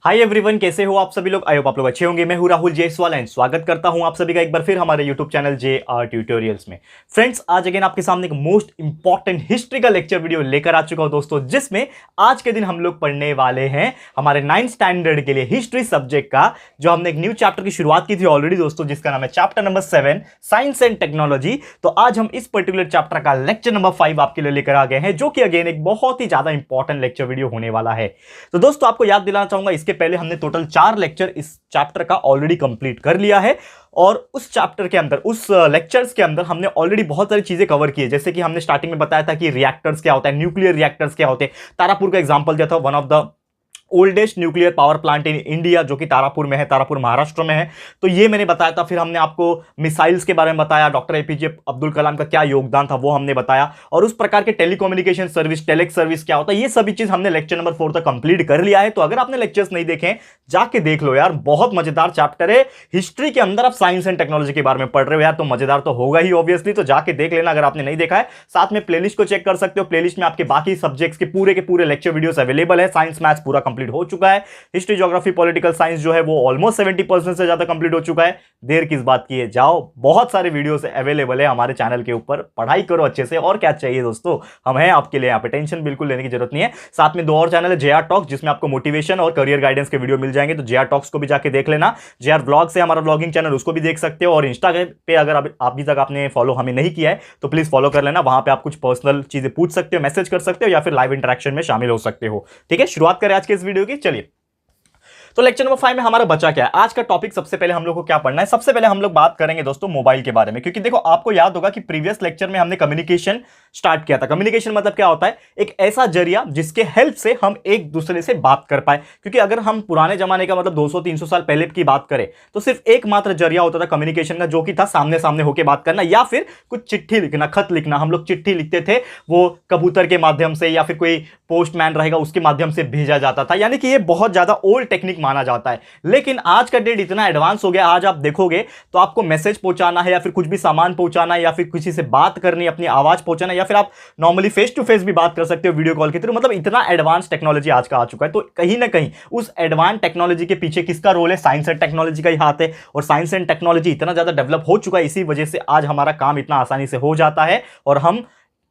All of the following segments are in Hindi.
हाय एवरीवन, कैसे हो आप सभी लोग। आई होप आप लोग अच्छे होंगे। मैं हूं राहुल जयसवाल एंड स्वागत करता हूं आप सभी का एक बार फिर हमारे यूट्यूब चैनल JR ट्यूटोरियल्स में। फ्रेंड्स, आज अगेन आपके सामने एक मोस्ट इंपॉर्टेंट हिस्ट्री का लेक्चर वीडियो लेकर आ चुका हूं दोस्तों, जिसमें आज के दिन हम लोग पढ़ने वाले हैं हमारे 9th स्टैंडर्ड के लिए हिस्ट्री सब्जेक्ट का, जो हमने एक न्यू चैप्टर की शुरुआत की थी ऑलरेडी दोस्तों, जिसका नाम है chapter number 7 science and technology. तो आज हम इस पर्टिकुलर चैप्टर का लेक्चर नंबर 5 आपके लिए लेकर आ गए हैं, जो कि अगेन एक बहुत ही ज्यादा इंपॉर्टेंट लेक्चर वीडियो होने वाला है। तो दोस्तों, आपको याद दिलाना चाहूंगा, इसके पहले हमने टोटल 4 लेक्चर इस चैप्टर का ऑलरेडी कंप्लीट कर लिया है, और उस चैप्टर के अंदर, उस लेक्चर्स के अंदर हमने ऑलरेडी बहुत सारी चीजें कवर की है। जैसे कि हमने स्टार्टिंग में बताया था कि रिएक्टर्स क्या होता है, न्यूक्लियर रिएक्टर्स क्या होते हैं। तारापुर का एग्जांपल दिया था, one of the oldest nuclear power plant in India, जो कि तारापुर में है, तारापुर महाराष्ट्र में है। तो ये मैंने बताया था। फिर हमने आपको मिसाइल्स के बारे में बताया, डॉक्टर APJ अब्दुल कलाम का क्या योगदान था वो हमने बताया, और उस प्रकार के टेलीकम्युनिकेशन सर्विस, टेलेक्स सर्विस क्या होता है, ये सभी चीज हमने लेक्चर नंबर 4 तक कंप्लीट कर लिया है। तो अगर आपने लेक्चर्स नहीं देखे, जाके देख लो यार, बहुत मजेदार चैप्टर है। हिस्ट्री के अंदर आप साइंस एंड टेक्नोलॉजी के बारे में पढ़ रहे हो यार, तो मजेदार तो होगा ही ऑब्वियसली। तो जाके देख लेना अगर आपने नहीं देखा है। साथ में प्लेलिस्ट को चेक कर सकते हो, प्लेलिस्ट में आपके बाकी सब्जेक्ट्स के पूरे लेक्चर वीडियोस अवेलेबल है। साइंस मैथ्स पूरा कंप्लीट हो चुका है। हिस्ट्री, ज्योग्राफी, पॉलिटिकल साइंस जो है वो ऑलमोस्ट 70% से ज्यादा कंप्लीट हो चुका है। देर किस बात की है, जाओ, बहुत सारे वीडियोस अवेलेबल है हमारे चैनल के ऊपर, पढ़ाई करो अच्छे से। और क्या चाहिए दोस्तों, हम हैं आपके लिए यहाँ पे, टेंशन बिल्कुल लेने की जरूरत नहीं है। साथ में 2 और चैनल है, JR टॉक्स, जिसमें आपको मोटिवेशन और करियर गाइडेंस के वीडियो मिल जाएंगे, तो JR टॉक्स को भी जाके देख लेना। JR व्लॉग से हमारा व्लॉगिंग चैनल, उसको भी देख सकते हो। और इंस्टाग्राम पे अगर अभी तक आपने फॉलो हमें नहीं किया है तो प्लीज फॉलो कर लेना। वहां पे आप कुछ पर्सनल चीजें पूछ सकते हो, मैसेज कर सकते हो, या फिर लाइव इंटरेक्शन में शामिल हो सकते हो। ठीक है, शुरुआत करें आज के इस वीडियो की। चलिए, तो लेक्चर नंबर 5 में हमारा बचा क्या है। आज का टॉपिक सबसे पहले हम लोग को क्या पढ़ना है, सबसे पहले हम लोग बात करेंगे दोस्तों मोबाइल के बारे में। क्योंकि देखो, आपको याद होगा कि प्रीवियस लेक्चर में हमने कम्युनिकेशन स्टार्ट किया था। कम्युनिकेशन मतलब क्या होता है, एक ऐसा जरिया जिसके हेल्प से हम एक दूसरे से बात कर पाए। क्योंकि अगर हम पुराने जमाने का मतलब 200-300 साल पहले की बात करें, तो सिर्फ एकमात्र जरिया होता था कम्युनिकेशन का, जो कि था सामने सामने होकर बात करना, या फिर कुछ चिट्ठी लिखना, खत लिखना। हम लोग चिट्ठी लिखते थे, वो कबूतर के माध्यम से या फिर कोई पोस्टमैन रहेगा उसके माध्यम से भेजा जाता था। यानी कि ये बहुत ज्यादा ओल्ड टेक्निक माना जाता है। लेकिन आज का डेट इतना एडवांस हो गया, आज आप देखोगे तो आपको मैसेज पहुंचाना है, या फिर कुछ भी सामान पहुंचाना है, या फिर किसी से बात करनी, अपनी आवाज पहुंचाना, या फिर आप नॉर्मली फेस टू फेस भी बात कर सकते हो वीडियो कॉल के थ्रू। मतलब इतना एडवांस टेक्नोलॉजी आज का आ चुका है। तो कहीं ना कहीं उस एडवांस टेक्नोलॉजी के पीछे किसका रोल है, साइंस एंड टेक्नोलॉजी का ही हाथ है। और साइंस एंड टेक्नोलॉजी इतना ज्यादा डेवलप हो चुका है, इसी वजह से आज हमारा काम इतना आसानी से हो जाता है, और हम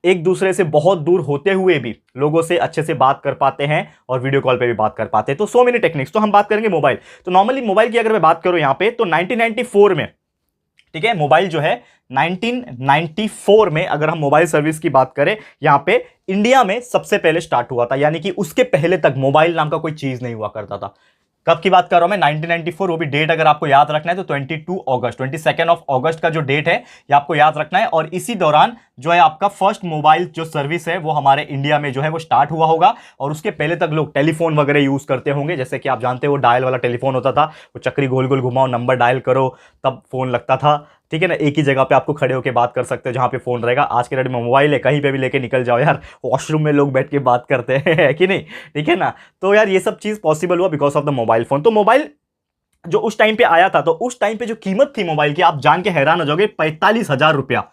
एक दूसरे से बहुत दूर होते हुए भी लोगों से अच्छे से बात कर पाते हैं, और वीडियो कॉल पे भी बात कर पाते हैं। तो सो मेनी टेक्निक्स। तो हम बात करेंगे मोबाइल। तो नॉर्मली मोबाइल की अगर मैं बात करूं यहां पे, तो 1994 में, ठीक है, मोबाइल जो है 1994 में अगर हम मोबाइल सर्विस की बात करें, यहां पे इंडिया में सबसे पहले स्टार्ट हुआ था। यानी कि उसके पहले तक मोबाइल नाम का कोई चीज नहीं हुआ करता था। कब की बात कर रहा हूं मैं, 1994। वो भी डेट अगर आपको याद रखना है तो 22 अगस्त का जो डेट है ये आपको याद रखना है। और इसी दौरान जो है आपका फर्स्ट मोबाइल जो सर्विस है वो हमारे इंडिया में जो है वो स्टार्ट हुआ होगा। और उसके पहले तक लोग टेलीफोन वगैरह यूज करते होंगे। जैसे कि आप जानते हो, डायल वाला टेलीफोन होता था, वो चक्री गोल गोल घुमाओ, नंबर डायल करो, तब फोन लगता था। ठीक है ना, एक ही जगह पे आपको खड़े होकर बात कर सकते हो जहां पे फोन रहेगा। आज के डेट में मोबाइल है, कहीं पे भी लेके निकल जाओ यार, वॉशरूम में लोग बैठ के बात करते हैं, है कि नहीं। ठीक है ना, तो यार ये सब चीज पॉसिबल हुआ because of the mobile phone. तो मोबाइल जो उस टाइम पे आया था, तो उस टाइम पे जो कीमत थी मोबाइल की, आप जान के हैरान हो जाओगे, 45,000 रुपया।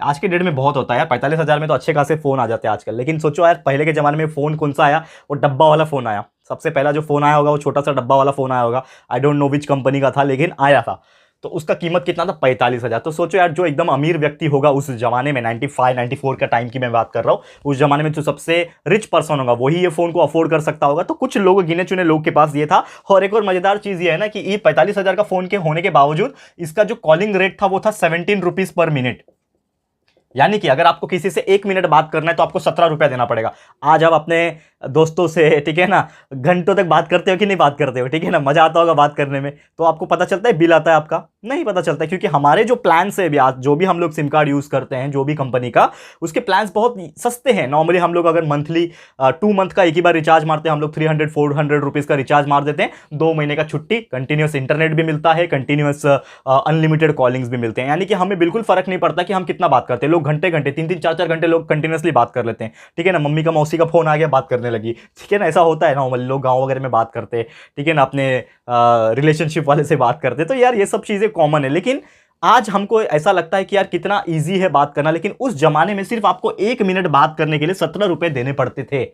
आज के डेट में बहुत होता है यार, 45,000 में तो अच्छे खासे फोन आ जाते हैं आजकल। लेकिन सोचो यार, पहले के जमाने में फोन कौन सा आया, वो डब्बा वाला फोन आया। सबसे पहला जो फोन आया होगा वो छोटा सा डब्बा वाला फोन आया होगा। I don't know which company का था, लेकिन आया था। तो उसका कीमत कितना था, 45,000। तो सोचो यार, जो एकदम अमीर व्यक्ति होगा उस जमाने में, 95-94 का टाइम की मैं बात कर रहा हूँ, उस जमाने में जो सबसे रिच पर्सन होगा वही ये फोन को अफोर्ड कर सकता होगा। तो कुछ लोग, गिने चुने लोग के पास ये था। और एक और मजेदार चीज ये है ना कि ये 45,000 का फोन के होने के बावजूद इसका जो कॉलिंग रेट था वो था 17 रुपीज पर मिनट। यानी कि अगर आपको किसी से 1 मिनट बात करना है तो आपको 17 रुपया देना पड़ेगा। आज आप अपने दोस्तों से, ठीक है ना, घंटों तक बात करते हो कि नहीं बात करते हो, ठीक है ना, मजा आता होगा बात करने में। तो आपको पता चलता है बिल आता है आपका, नहीं पता चलता, क्योंकि हमारे जो प्लान है आज, जो भी हम लोग सिम कार्ड यूज करते हैं, जो भी कंपनी का, उसके प्लान्स बहुत सस्ते हैं। नॉर्मली हम लोग अगर मंथली 2 मंथ का एक ही बार रिचार्ज मारते हैं, हम लोग 300-400 रुपीज का रिचार्ज मार देते हैं। 2 महीने का छुट्टी, कंटिन्यूस इंटरनेट भी मिलता है, कंटिन्यूस अनलिमिटेड कॉलिंग्स भी मिलते हैं। यानी कि हमें बिल्कुल फर्क नहीं पड़ता कि हम कितना बात करते हैं। लोग घंटे घंटे, 3-3, 4-4 घंटे लोग कंटिन्यूसली बात कर लेते हैं। ठीक है ना, मम्मी का, मौसी का फोन आ गया, बात करने लगी। ठीक है ना, ऐसा होता है नॉर्मली, लोग गांव वगैरह में बात करते हैं। ठीक है ना, अपने रिलेशनशिप वाले से बात करते हैं। तो यार ये सब चीजें कॉमन है। लेकिन आज हमको ऐसा लगता है कि यार कितना इजी है बात करना, लेकिन उस जमाने में सिर्फ आपको 1 मिनट बात करने के लिए 17 रुपए देने पड़ते थे।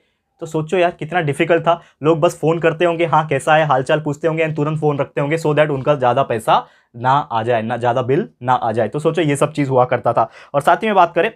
तो सोचो यार कितना डिफिकल्ट था। लोग बस फोन करते होंगे, हाँ कैसा है, हालचाल पूछते होंगे एंड तुरंत फोन रखते होंगे सो दैट उनका ज्यादा पैसा ना आ जाए, ना ज्यादा बिल ना आ जाए। तो सोचो ये सब चीज हुआ करता था। और साथ ही में बात करें,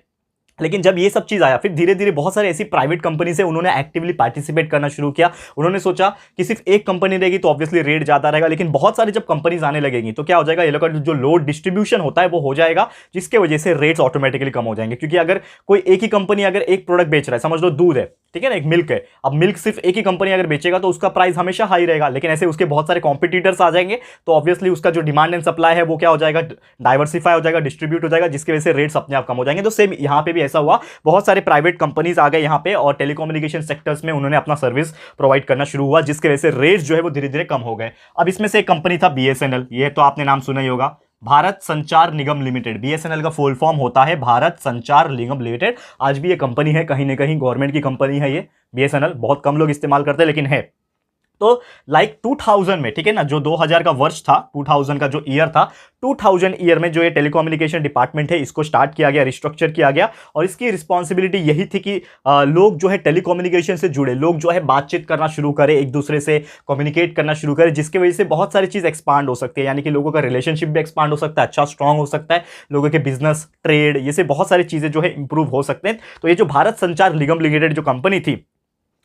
लेकिन जब ये सब चीज आया फिर धीरे धीरे बहुत सारे ऐसी प्राइवेट कंपनी से उन्होंने एक्टिवली पार्टिसिपेट करना शुरू किया। उन्होंने सोचा कि सिर्फ एक कंपनी रहेगी तो ऑब्वियसली रेट ज्यादा रहेगा, लेकिन बहुत सारी जब कंपनीज आने लगेंगी तो क्या हो जाएगा, ये लोग का जो लोड डिस्ट्रीब्यूशन होता है वो हो जाएगा, जिसके वजह से रेट्स ऑटोमेटिकली कम हो जाएंगे। क्योंकि अगर कोई एक ही कंपनी अगर एक प्रोडक्ट बेच रहा है, समझ लो दूध है, ठीक है ना, एक मिल्क है, अब मिल्क सिर्फ एक ही कंपनी अगर बेचेगा तो उसका प्राइस हमेशा हाई रहेगा, लेकिन ऐसे उसके बहुत सारे कॉम्पिटिटर्स आ जाएंगे तो ऑब्वियसली उसका जो डिमांड एंड सप्लाई है वो क्या हो जाएगा, डाइवर्सिफाई हो जाएगा, डिस्ट्रीब्यूट हो जाएगा, जिसकी वजह से रेट्स अपने आप कम हो जाएंगे। तो सेम यहां पे भी ऐसा हुआ, बहुत सारे प्राइवेट कंपनीज आ गए यहां पे और टेलीकम्युनिकेशन सेक्टर्स में उन्होंने अपना सर्विस प्रोवाइड करना शुरू हुआ, जिसकी वजह से रेट्स जो है वो धीरे धीरे कम हो गए। अब इसमें से एक कंपनी था बीएसएनएल, ये तो आपने नाम सुना ही होगा, भारत संचार निगम लिमिटेड। बीएसएनएल का फुल फॉर्म होता है भारत संचार निगम लिमिटेड। आज भी ये कंपनी है, कहीं ना कहीं गवर्नमेंट की कंपनी है ये बीएसएनएल, बहुत कम लोग इस्तेमाल करते हैं लेकिन है। तो लाइक 2000 में, ठीक है ना, जो 2000 का वर्ष था, 2000 का जो ईयर था, 2000 ईयर में जो ये टेलीकम्युनिकेशन डिपार्टमेंट है इसको स्टार्ट किया गया, रिस्ट्रक्चर किया गया। और इसकी रिस्पॉन्सिबिलिटी यही थी कि लोग जो है टेलीकम्युनिकेशन से जुड़े लोग जो है बातचीत करना शुरू करें, एक दूसरे से कम्युनिकेट करना शुरू करें, जिसकी वजह से बहुत सारी चीज एक्सपांड हो सकती है, यानी कि लोगों का रिलेशनशिप भी एक्सपांड हो सकता है, अच्छा स्ट्रांग हो सकता है, लोगों के बिजनेस, ट्रेड, ये से बहुत सारी चीजें जो है इंप्रूव हो सकते हैं। तो ये जो भारत संचार निगम लिमिटेड जो कंपनी थी,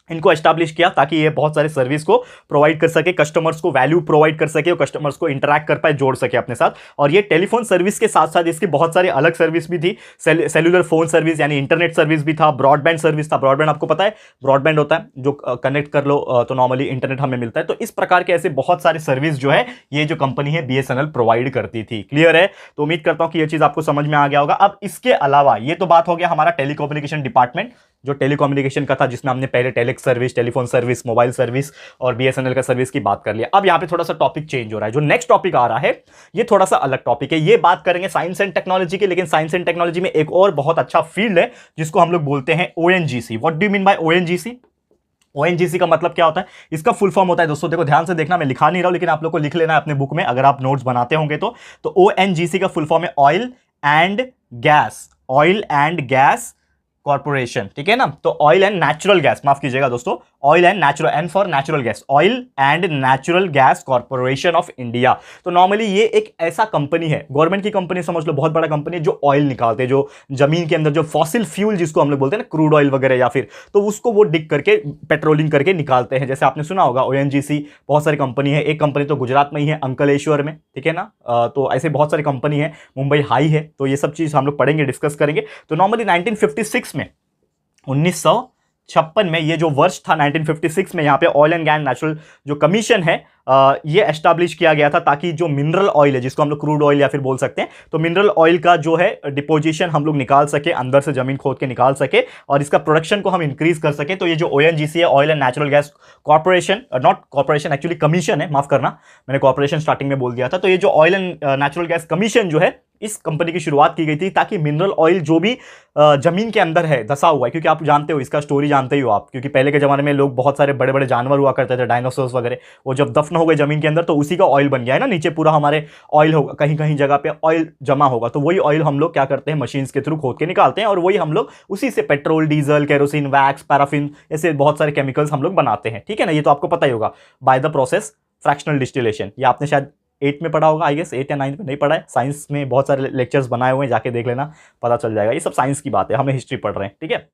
इनको एस्टैब्लिश किया ताकि ये बहुत सारे सर्विस को प्रोवाइड कर सके, कस्टमर्स को वैल्यू प्रोवाइड कर सके और कस्टमर्स को इंटरैक्ट कर पाए, जोड़ सके अपने साथ। और ये टेलीफोन सर्विस के साथ साथ इसकी बहुत सारी अलग सर्विस भी थी, सेल्युलर फोन सर्विस यानी इंटरनेट सर्विस भी था, ब्रॉडबैंड सर्विस था। ब्रॉडबैंड आपको पता है, ब्रॉडबैंड होता है जो कनेक्ट कर लो तो नॉर्मली इंटरनेट हमें मिलता है। तो इस प्रकार के ऐसे बहुत सारे सर्विस जो है ये जो कंपनी है बीएसएनएल प्रोवाइड करती थी। क्लियर है? तो उम्मीद करता हूं कि यह चीज आपको समझ में आ गया होगा। अब इसके अलावा ये तो बात हो गया हमारा टेलीकम्युनिकेशन डिपार्टमेंट, जो टेलीकम्युनिकेशन का था, जिसमें हमने पहले telex service, telephone service, mobile service और बीएसएनएल का सर्विस की बात कर लिया। अब यहां पे थोड़ा सा टॉपिक चेंज हो रहा है। जो नेक्स्ट टॉपिक आ रहा है ये थोड़ा सा अलग टॉपिक है, ये बात करेंगे साइंस एंड टेक्नोलॉजी की। लेकिन साइंस एंड टेक्नोलॉजी में एक और बहुत अच्छा फील्ड है जिसको हम लोग बोलते हैं ONGC. What do you mean by ONGC? ONGC का मतलब क्या होता है? इसका फुल फॉर्म होता है, दोस्तों देखो ध्यान से देखना, मैं लिखा नहीं रहा हूं लेकिन आप लोग को लिख लेना है अपने बुक में अगर आप नोट्स बनाते होंगे तो। ओएनजीसी का फुल फॉर्म है oil and gas, oil and gas corporation, ठीक है ना। तो ऑयल एंड नेचुरल गैस, माफ कीजिएगा दोस्तों, oil and natural, and for natural gas, oil and natural gas corporation of India. तो नॉर्मली ये एक ऐसा कंपनी है, गवर्नमेंट की कंपनी समझ लो, बहुत बड़ा कंपनी है जो ऑयल निकालते हैं, जो जमीन के अंदर जो फॉसिल फ्यूल जिसको हम लोग बोलते हैं ना, क्रूड ऑयल वगैरह, या फिर तो उसको वो डिग करके पेट्रोलिंग करके निकालते हैं। जैसे आपने सुना होगा ओएनजीसी, बहुत सारी कंपनी है, एक कंपनी तो गुजरात में ही है, अंकलेश्वर में, ठीक है ना। तो ऐसे बहुत सारी कंपनी है, मुंबई हाई है। तो ये सब चीज हम लोग पढ़ेंगे, डिस्कस करेंगे। तो नॉर्मली 1956 में, 1956 में ये जो वर्ष था 1956 में, यहाँ पे ऑयल एंड गैस नेचुरल जो कमीशन है ये एस्टैब्लिश किया गया था, ताकि जो मिनरल ऑयल है जिसको हम लोग क्रूड ऑयल या फिर बोल सकते हैं, तो मिनरल ऑयल का जो है डिपोजिशन हम लोग निकाल सके, अंदर से जमीन खोद के निकाल सके और इसका प्रोडक्शन को हम इंक्रीज कर सके। तो ये जो ओएनजीसी है, oil and natural gas corporation, not corporation actually commission है, माफ करना मैंने कॉर्पोरेशन स्टार्टिंग में बोल दिया था। तो ये जो oil and natural gas commission जो है, इस कंपनी की शुरुआत की गई थी ताकि मिनरल ऑयल जो भी जमीन के अंदर है धसा हुआ है, क्योंकि आप जानते हो इसका स्टोरी जानते ही हो आप, क्योंकि पहले के जमाने में लोग बहुत सारे बड़े बड़े जानवर हुआ करते थे, डायनासोर्स वगैरह, वो जब दफन हो गए जमीन के अंदर तो उसी का ऑयल बन गया है ना, नीचे पूरा हमारे ऑयल होगा, कहीं कहीं जगह पे ऑयल जमा होगा, तो वही ऑयल हम लोग क्या करते हैं, मशीन्स के थ्रू खोद के निकालते हैं और वही हम लोग उसी से petrol, diesel, kerosene, wax, paraffin, ऐसे बहुत सारे केमिकल्स हम लोग बनाते हैं, ठीक है ना। ये तो आपको पता ही होगा, by the process fractional distillation. ये आपने शायद 8 में पढ़ा होगा, आई गेस 8 या 9 में, नहीं पढ़ा है। साइंस में बहुत सारे लेक्चर्स बनाए हुए हैं, जाके देख लेना, पता चल जाएगा। ये सब साइंस की बात है, हमें हिस्ट्री पढ़ रहे हैं, ठीक है।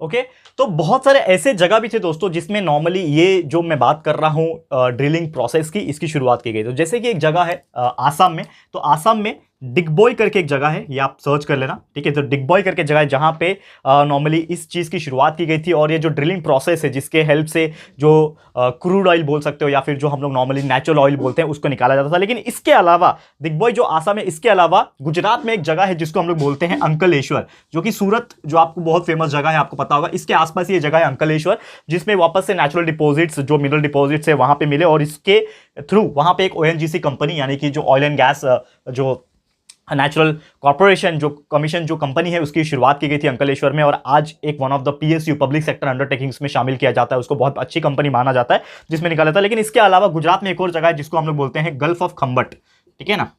ओके तो बहुत सारे ऐसे जगह भी थे दोस्तों जिसमें नॉर्मली ये जो मैं बात कर रहा हूं ड्रिलिंग प्रोसेस की, इसकी शुरुआत की गई। तो जैसे कि एक जगह है आसाम में, तो आसाम में डिगबॉय करके एक जगह है, ये आप सर्च कर लेना, ठीक है। तो डिगबॉय करके जगह है जहां पे नॉर्मली इस चीज की शुरुआत की गई थी। और ये जो ड्रिलिंग प्रोसेस है, जिसके हेल्प से जो क्रूड ऑयल बोल सकते हो या फिर जो हम लोग नॉर्मली नेचुरल ऑयल बोलते हैं, उसको निकाला जाता था। लेकिन इसके अलावा डिगबॉय जो आसाम है, इसके अलावा गुजरात में एक जगह है जिसको हम लोग बोलते हैं अंकलेश्वर, जो कि सूरत, जो आपको बहुत फेमस जगह है, आपको पता होगा, इसके आसपास ये जगह है अंकलेश्वर, जिसमें वापस से नेचुरल डिपॉजिट्स, जो मिनरल डिपॉजिट्स है वहां पे मिले और इसके थ्रू वहां पे एक ओएनजीसी कंपनी, यानी कि जो ऑयल एंड गैस जो नेचुरल कॉर्पोरेशन जो कमीशन जो कंपनी है, उसकी शुरुआत की गई थी अंकलेश्वर में। और आज एक one of the PSU, public sector undertakings में शामिल किया जाता है, उसको बहुत अच्छी कंपनी माना जाता है जिसमें निकाला था। लेकिन इसके अलावा गुजरात में एक और जगह है जिसको हम लोग बोलते हैं गल्फ ऑफ खंबट, ठीक है ना।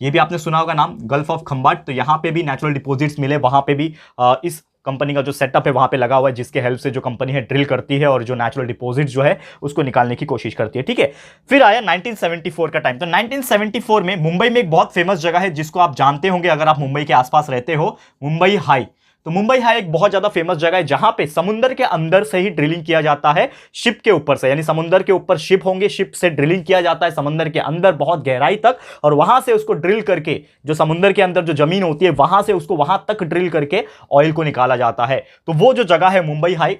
ये भी आपने सुना होगा नाम, गल्फ ऑफ खंबाट। तो यहाँ पे भी नेचुरल डिपॉजिट्स मिले, वहां पे भी इस कंपनी का जो सेटअप है वहां पे लगा हुआ है, जिसके हेल्प से जो कंपनी है ड्रिल करती है और जो नेचुरल डिपॉजिट जो है उसको निकालने की कोशिश करती है। ठीक है, फिर आया 1974 का टाइम। तो 1974 में मुंबई में एक बहुत फेमस जगह है जिसको आप जानते होंगे अगर आप मुंबई के आसपास रहते हो, मुंबई हाई। तो मुंबई हाई एक बहुत ज्यादा फेमस जगह है जहां पे समुंदर के अंदर से ही ड्रिलिंग किया जाता है, शिप के ऊपर से, यानी समुंदर के ऊपर शिप होंगे, शिप से ड्रिलिंग किया जाता है समुंदर के अंदर बहुत गहराई तक, और वहां से उसको ड्रिल करके जो समुंदर के अंदर जो जमीन होती है वहां से उसको वहां तक ड्रिल करके ऑयल को निकाला जाता है। तो वो जो जगह है मुंबई हाई।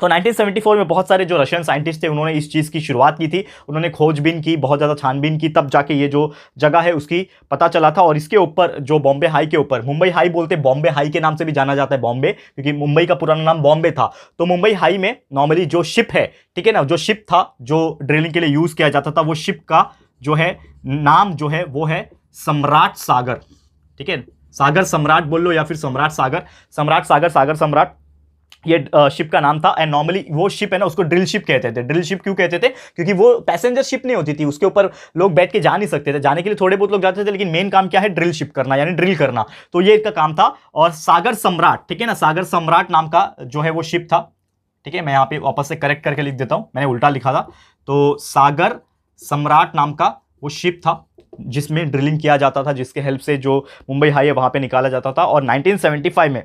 तो 1974 में बहुत सारे जो रशियन साइंटिस्ट थे उन्होंने इस चीज़ की शुरुआत की थी, उन्होंने खोजबीन की, बहुत ज़्यादा छानबीन की, तब जाके ये जो जगह है उसकी पता चला था। और इसके ऊपर जो बॉम्बे हाई के ऊपर, मुंबई हाई बोलते, बॉम्बे हाई के नाम से भी जाना जाता है बॉम्बे, क्योंकि मुंबई का पुराना नाम बॉम्बे था। तो मुंबई हाई में नॉर्मली जो शिप है, ठीक है ना, जो शिप था जो ड्रिलिंग के लिए यूज़ किया जाता था, वो शिप का जो है नाम जो है वो है सम्राट सागर। ठीक है, सागर सम्राट बोल लो या फिर सम्राट सागर, सम्राट सागर, सागर सम्राट, ये शिप का नाम था। एंड नॉर्मली वो शिप है ना उसको ड्रिल शिप कहते थे। ड्रिल शिप क्यों कहते थे? क्योंकि वो पैसेंजर शिप नहीं होती थी, उसके ऊपर लोग बैठ के जा नहीं सकते थे, जाने के लिए थोड़े बहुत लोग जाते थे, लेकिन मेन काम क्या है? ड्रिल शिप करना, यानी ड्रिल करना। तो ये इसका काम था। और सागर सम्राट, ठीक है ना, सागर सम्राट नाम का जो है वो शिप था। ठीक है, मैं यहां पे वापस से करेक्ट करके लिख देता हूं, मैंने उल्टा लिखा था। तो सागर सम्राट नाम का वो शिप था जिसमें ड्रिलिंग किया जाता था, जिसके हेल्प से जो मुंबई हाई है वहां पे निकाला जाता था। और 1975 में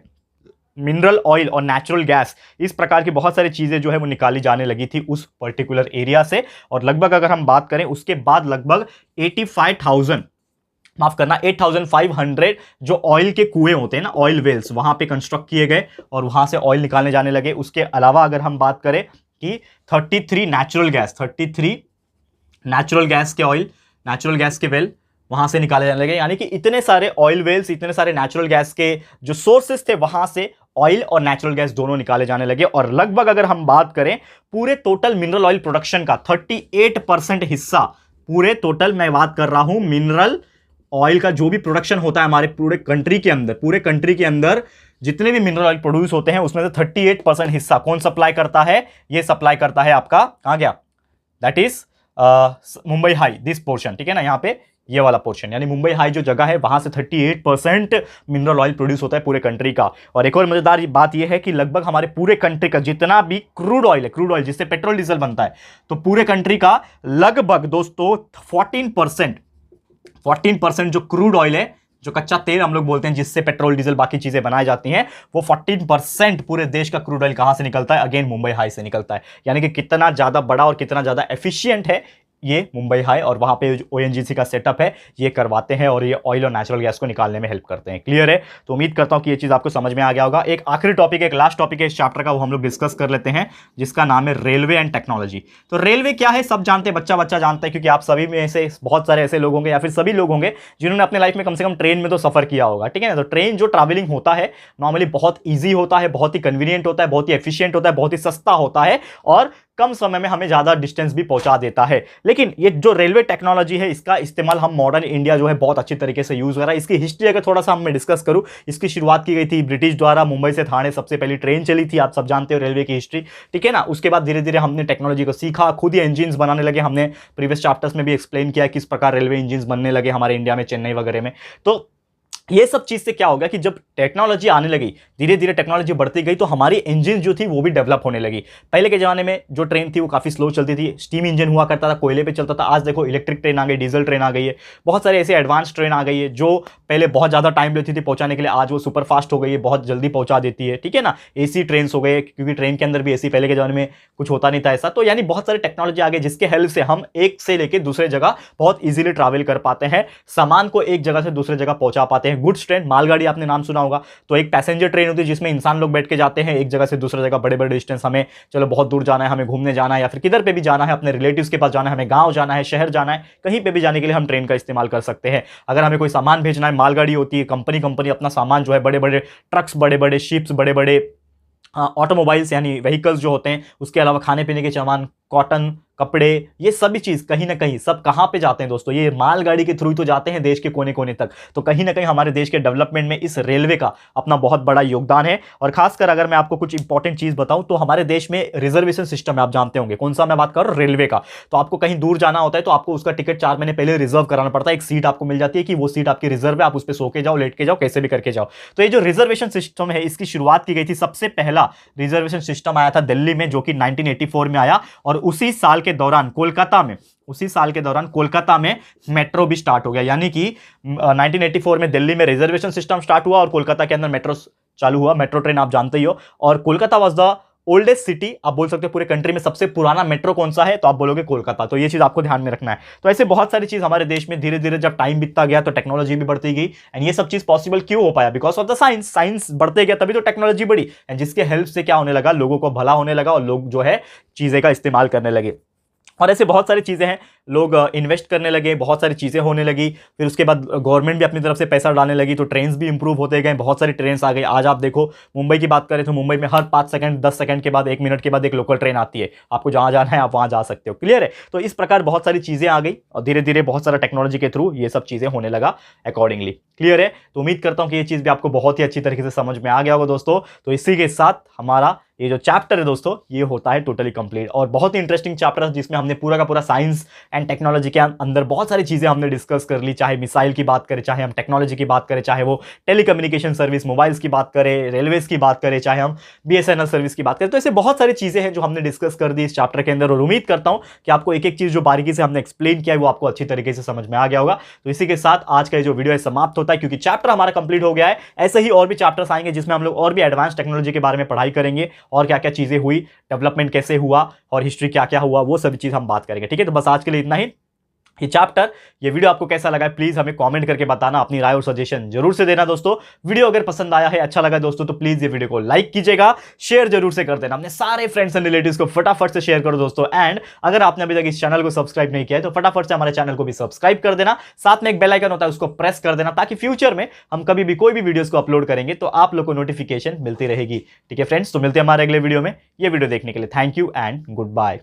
मिनरल ऑयल और नेचुरल गैस, इस प्रकार की बहुत सारी चीजें जो है वो निकाली जाने लगी थी उस पर्टिकुलर एरिया से। और लगभग अगर हम बात करें उसके बाद लगभग 85,000, माफ करना 8,500 जो ऑयल के कुएं होते हैं ना, ऑयल वेल्स, वहां पे कंस्ट्रक्ट किए गए और वहां से ऑयल निकालने जाने लगे। उसके अलावा अगर हम बात करें कि 33 नेचुरल गैस, 33 नेचुरल गैस के ऑयल, नेचुरल गैस के वेल वहां से निकाले जाने लगे। यानी कि इतने सारे ऑयल वेल्स, इतने सारे नेचुरल गैस के जो सोर्सेस थे वहां से ऑयल और नेचुरल गैस दोनों निकाले जाने लगे। और लगभग अगर हम बात करें पूरे टोटल मिनरल ऑयल प्रोडक्शन का 38% हिस्सा, पूरे टोटल मैं बात कर रहा हूं मिनरल ऑयल का जो भी प्रोडक्शन होता है हमारे पूरे कंट्री के अंदर, पूरे कंट्री के अंदर जितने भी मिनरल ऑयल प्रोड्यूस होते हैं उसमें से 38% हिस्सा कौन सप्लाई करता है? ये सप्लाई करता है आपका, कहां गया, that is Mumbai high, this portion. ठीक है ना, यहां पे ये वाला पोर्शन, यानी मुंबई हाई जो जगह है वहां से 38% मिनरल ऑयल प्रोड्यूस होता है पूरे कंट्री का। और एक और मजेदार बात यह है कि लगभग हमारे पूरे कंट्री का जितना भी क्रूड ऑयल है, क्रूड ऑयल जिससे पेट्रोल डीजल बनता है, तो पूरे कंट्री का लगभग दोस्तों 14% जो क्रूड ऑयल है, जो कच्चा तेल हम लोग बोलते हैं जिससे पेट्रोल डीजल बाकी चीजें बनाई जाती हैं, वो 14% पूरे देश का क्रूड ऑयल कहां से निकलता है? अगेन मुंबई हाई से निकलता है। यानी कि कितना ज्यादा बड़ा और कितना ज्यादा एफिशिएंट है ये मुंबई हाई, और वहां पे ओएनजीसी का सेटअप है ये करवाते हैं और ये ऑयल और नेचुरल गैस को निकालने में हेल्प करते हैं। क्लियर है? तो उम्मीद करता हूं कि ये चीज आपको समझ में आ गया होगा। एक आखिरी टॉपिक, एक लास्ट टॉपिक है इस चैप्टर का, वो हम लोग डिस्कस कर लेते हैं, जिसका नाम है रेलवे एंड टेक्नोलॉजी। तो रेलवे क्या है सब जानते हैं, बच्चा बच्चा जानता है, क्योंकि आप सभी में से बहुत सारे ऐसे लोग होंगे या फिर सभी लोग होंगे जिन्होंने अपने लाइफ में कम से कम ट्रेन में तो सफर किया होगा। ठीक है ना, तो ट्रेन जो ट्रैवलिंग होता है नॉर्मली बहुत ईजी होता है, बहुत ही कन्वीनियंट होता है, बहुत ही एफिशिएंट होता है, बहुत ही सस्ता होता है और कम समय में हमें ज्यादा डिस्टेंस भी पहुंचा देता है। लेकिन ये जो रेलवे टेक्नोलॉजी है इसका इस्तेमाल हम मॉडर्न इंडिया जो है बहुत अच्छी तरीके से यूज कर रहा है। इसकी हिस्ट्री अगर थोड़ा सा मैं डिस्कस करूं, इसकी शुरुआत की गई थी ब्रिटिश द्वारा, मुंबई से ठाणे सबसे पहली ट्रेन चली थी, आप सब जानते हो रेलवे की हिस्ट्री। ठीक है ना, उसके बाद धीरे धीरे हमने टेक्नोलॉजी को सीखा, खुद ही इंजिन बनाने लगे। हमने प्रीवियस चैप्टर्स में भी एक्सप्लेन किया किस प्रकार रेलवे इंजिन बनने लगे हमारे इंडिया में, चेन्नई वगैरह में। तो ये सब चीज से क्या हो गया कि जब टेक्नोलॉजी आने लगी, धीरे धीरे टेक्नोलॉजी बढ़ती गई, तो हमारी इंजन जो थी वो भी डेवलप होने लगी। पहले के जमाने में जो ट्रेन थी वो काफी स्लो चलती थी, स्टीम इंजन हुआ करता था, कोयले पे चलता था। आज देखो इलेक्ट्रिक ट्रेन आ गई, डीजल ट्रेन आ गई है, बहुत सारे ऐसे एडवांस ट्रेन आ गई है जो पहले बहुत ज्यादा टाइम लेती थी पहुंचाने के लिए, आज वो सुपर फास्ट हो गई है, बहुत जल्दी पहुंचा देती है। ठीक है ना, एसी ट्रेन हो गए, क्योंकि ट्रेन के अंदर भी एसी पहले के जमाने में कुछ होता नहीं था ऐसा। तो यानी बहुत सारी टेक्नोलॉजी आ गई जिसके हेल्प से हम एक से लेकर दूसरे जगह बहुत ईजिली ट्रैवल कर पाते हैं, सामान को एक जगह से दूसरे जगह पहुंचा पाते हैं। गुड्स ट्रेन, मालगाड़ी आपने नाम सुना होगा, तो एक पैसेंजर ट्रेन होती है जिसमें इंसान लोग बैठ के जाते हैं एक जगह से दूसरी जगह, बड़े बड़े डिस्टेंस, हमें चलो बहुत दूर जाना है, हमें घूमने जाना है या फिर किधर पे भी जाना है, अपने रिलेटिव्स के पास जाना है, हमें गांव जाना है, शहर जाना है, कहीं पे भी जाने के लिए हम ट्रेन का इस्तेमाल कर सकते हैं। अगर हमें कोई सामान भेजना है, मालगाड़ी होती है, कंपनी अपना सामान जो है, बड़े बड़े ट्रक्स, बड़े बड़े शिप्स, बड़े बड़े ऑटोमोबाइल्स यानी व्हीकल्स जो होते हैं, उसके अलावा खाने पीने के सामान, कॉटन, कपड़े, ये सभी चीज कहीं ना कहीं सब कहां पे जाते हैं दोस्तों, ये मालगाड़ी के थ्रू तो जाते हैं देश के कोने कोने तक। तो कहीं ना कहीं हमारे देश के डेवलपमेंट में इस रेलवे का अपना बहुत बड़ा योगदान है। और खासकर अगर मैं आपको कुछ इंपॉर्टेंट चीज बताऊं तो हमारे देश में रिजर्वेशन सिस्टम है, आप जानते होंगे कौन सा मैं बात कर रहा हूं, रेलवे का। तो आपको कहीं दूर जाना होता है तो आपको उसका टिकट 4 महीने पहले रिजर्व कराना पड़ता है। एक सीट आपको मिल जाती है कि वो सीट आपकी रिजर्व है, आप उस पर सो के जाओ, लेट के जाओ, कैसे भी करके जाओ। तो ये जो रिजर्वेशन सिस्टम है इसकी शुरुआत की गई थी, सबसे पहला रिजर्वेशन सिस्टम आया था दिल्ली में, जो कि 1984 में आया। और उसी साल के दौरान कोलकाता में मेट्रो भी स्टार्ट हो गया। यानी कि 1984 में दिल्ली में रिजर्वेशन सिस्टम स्टार्ट हुआ और कोलकाता के अंदर मेट्रो चालू हुआ। मेट्रो ट्रेन आप जानते ही हो। और Kolkata was the oldest city, आप बोल सकते हो पूरे कंट्री में सबसे पुराना मेट्रो कौन सा है, तो आप बोलोगे कोलकाता। तो ये चीज आपको ध्यान में रखना है। तो ऐसे बहुत सारी चीज हमारे देश में धीरे धीरे जब टाइम बीतता गया तो टेक्नोलॉजी भी बढ़ती गई। एंड ये सब चीज पॉसिबल क्यों हो पाया? Because of the science. Science बढ़ते गया तभी तो टेक्नोलॉजी बढ़ी, एंड जिसके हेल्प से क्या होने लगा, लोगों को भला होने लगा और लोग जो है चीजें का इस्तेमाल करने लगे। और ऐसे बहुत सारी चीजें हैं, लोग इन्वेस्ट करने लगे, बहुत सारी चीजें होने लगी। फिर उसके बाद गवर्नमेंट भी अपनी तरफ से पैसा डालने लगी, तो ट्रेन्स भी इंप्रूव होते गए, बहुत सारी ट्रेन्स आ गई। आज आप देखो मुंबई की बात करें तो मुंबई में हर 5 सेकंड 10 सेकंड के बाद 1 मिनट के बाद एक लोकल ट्रेन आती है, आपको जहां जाना है आप वहां जा सकते हो। क्लियर है? तो इस प्रकार बहुत सारी चीजें आ गई और धीरे धीरे बहुत सारा टेक्नोलॉजी के थ्रू ये सब चीजें होने लगा अकॉर्डिंगली। क्लियर है? तो उम्मीद करता हूं कि ये चीज भी आपको बहुत ही अच्छी तरीके से समझ में आ गया होगा दोस्तों। तो इसी के साथ हमारा ये जो चैप्टर है दोस्तों ये होता है टोटली कंप्लीट। और बहुत ही इंटरेस्टिंग चैप्टर है जिसमें हमने पूरा का पूरा साइंस एंड टेक्नोलॉजी के अंदर बहुत सारी चीजें हमने डिस्कस कर ली। चाहे मिसाइल की बात करें, चाहे हम टेक्नोलॉजी की बात करें, चाहे वो टेलीकम्युनिकेशन सर्विस मोबाइल्स की बात करें, रेलवेज की बात करें, चाहे हम BSNL सर्विस की बात करें। तो ऐसे बहुत सारी चीजें हैं जो हमने डिस्कस कर दी इस चैप्टर के अंदर। और उम्मीद करता हूं कि आपको एक एक चीज जो बारीकी से हमने एक्सप्लेन किया है वो आपको अच्छी तरीके से समझ में आ गया होगा। तो इसी के साथ आज का जो वीडियो है समाप्त होता है, क्योंकि चैप्टर हमारा कंप्लीट हो गया है। ऐसे ही और भी चैप्टर्स आएंगे जिसमें हम लोग और भी एडवांस टेक्नोलॉजी के बारे में पढ़ाई करेंगे और क्या क्या चीजें हुई, डेवलपमेंट कैसे हुआ और हिस्ट्री क्या क्या हुआ, वो सभी चीज हम बात करेंगे। ठीक है? तो बस आज के लिए इतना ही। ये चैप्टर, ये वीडियो आपको कैसा लगा है प्लीज हमें कमेंट करके बताना, अपनी राय और सजेशन जरूर से देना दोस्तों। वीडियो अगर पसंद आया है, अच्छा लगा दोस्तों, तो प्लीज ये वीडियो को लाइक कीजिएगा, शेयर जरूर से कर देना अपने सारे फ्रेंड्स एंड रिलेटिव्स को, फटाफट से शेयर करो दोस्तों। एंड अगर आपने अभी तक इस चैनल को सब्सक्राइब नहीं किया है तो फटाफट से हमारे चैनल को भी सब्सक्राइब कर देना। साथ में एक बेल आइकन होता है उसको प्रेस कर देना, ताकि फ्यूचर में हम कभी भी कोई भी वीडियोस को अपलोड करेंगे तो आप लोग को नोटिफिकेशन मिलती रहेगी। ठीक है फ्रेंड्स? तो मिलते हैं हमारे अगले वीडियो में। ये वीडियो देखने के लिए thank you and good bye.